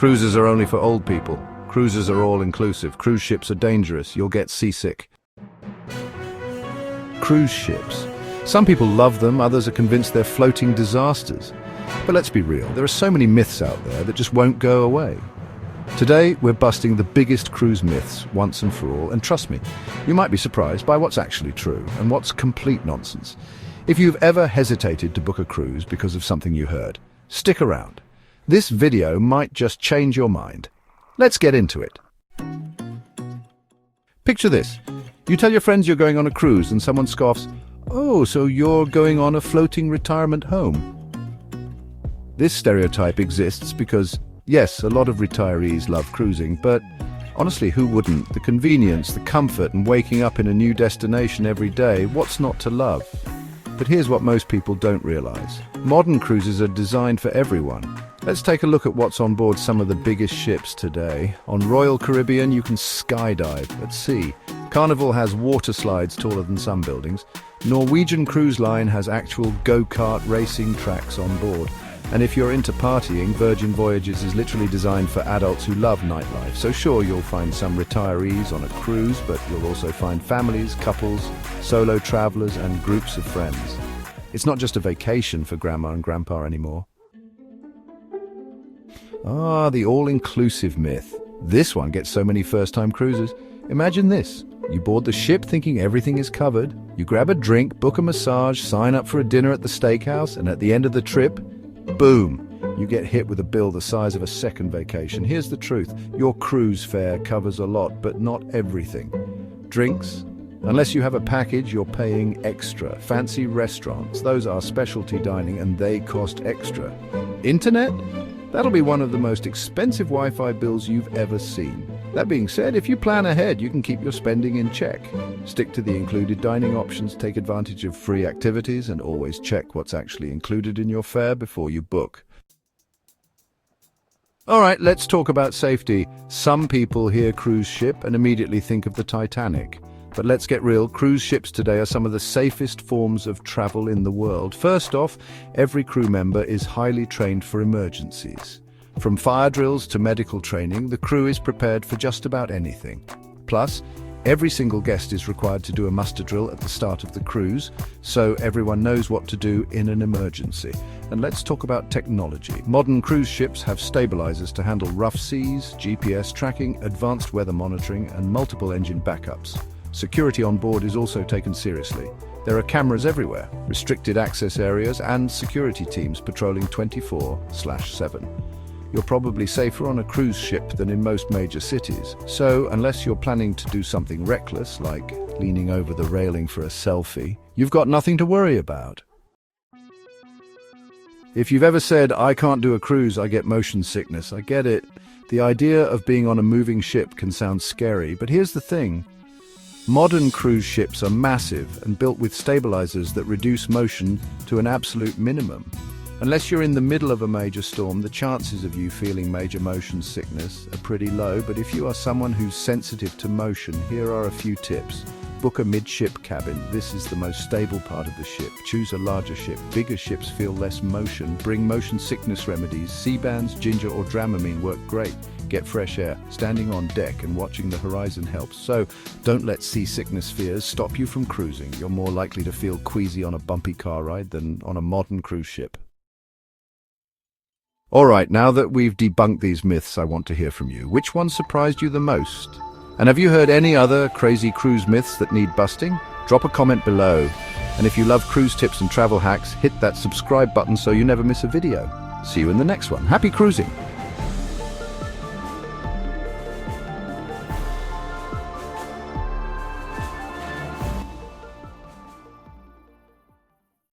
Cruises are only for old people. Cruises are all-inclusive. Cruise ships are dangerous. You'll get seasick. Cruise ships. Some people love them, others are convinced they're floating disasters. But let's be real, there are so many myths out there that just won't go away. Today, we're busting the biggest cruise myths once and for all, and trust me, you might be surprised by what's actually true and what's complete nonsense. If you've ever hesitated to book a cruise because of something you heard, stick around. This video might just change your mind. Let's get into it. Picture this. You tell your friends you're going on a cruise and someone scoffs, "Oh, so you're going on a floating retirement home?" This stereotype exists because, yes, a lot of retirees love cruising, but honestly, who wouldn't? The convenience, the comfort, and waking up in a new destination every day, what's not to love? But here's what most people don't realize. Modern cruises are designed for everyone. Let's take a look at what's on board some of the biggest ships today. On Royal Caribbean, you can skydive at sea. Carnival has water slides taller than some buildings. Norwegian Cruise Line has actual go-kart racing tracks on board. And if you're into partying, Virgin Voyages is literally designed for adults who love nightlife. So sure, you'll find some retirees on a cruise, but you'll also find families, couples, solo travelers, and groups of friends. It's not just a vacation for grandma and grandpa anymore. The all-inclusive myth. This one gets so many first-time cruisers. Imagine this. You board the ship thinking everything is covered. You grab a drink, book a massage, sign up for a dinner at the steakhouse, and at the end of the trip, boom, you get hit with a bill the size of a second vacation. Here's the truth. Your cruise fare covers a lot, but not everything. Drinks, unless you have a package, you're paying extra. Fancy restaurants, those are specialty dining and they cost extra. Internet? That'll be one of the most expensive Wi-Fi bills you've ever seen. That being said, if you plan ahead, you can keep your spending in check. Stick to the included dining options, take advantage of free activities, and always check what's actually included in your fare before you book. Alright, let's talk about safety. Some people hear cruise ship and immediately think of the Titanic. But let's get real, cruise ships today are some of the safest forms of travel in the world. First off, every crew member is highly trained for emergencies. From fire drills to medical training, the crew is prepared for just about anything. Plus, every single guest is required to do a muster drill at the start of the cruise, so everyone knows what to do in an emergency. And let's talk about technology. Modern cruise ships have stabilizers to handle rough seas, GPS tracking, advanced weather monitoring, and multiple engine backups. Security on board is also taken seriously. There are cameras everywhere, restricted access areas, and security teams patrolling 24/7. You're probably safer on a cruise ship than in most major cities. So, unless you're planning to do something reckless, like leaning over the railing for a selfie, you've got nothing to worry about. If you've ever said, "I can't do a cruise, I get motion sickness," I get it. The idea of being on a moving ship can sound scary, but here's the thing. Modern cruise ships are massive and built with stabilizers that reduce motion to an absolute minimum. Unless you're in the middle of a major storm, the chances of you feeling major motion sickness are pretty low, but if you are someone who's sensitive to motion, here are a few tips. Book a midship cabin. This is the most stable part of the ship. Choose a larger ship. Bigger ships feel less motion. Bring motion sickness remedies. Sea bands, ginger or Dramamine work great. Get fresh air. Standing on deck and watching the horizon helps. So don't let seasickness fears stop you from cruising. You're more likely to feel queasy on a bumpy car ride than on a modern cruise ship. Alright, now that we've debunked these myths, I want to hear from you. Which one surprised you the most? And have you heard any other crazy cruise myths that need busting? Drop a comment below. And if you love cruise tips and travel hacks, hit that subscribe button so you never miss a video. See you in the next one. Happy cruising!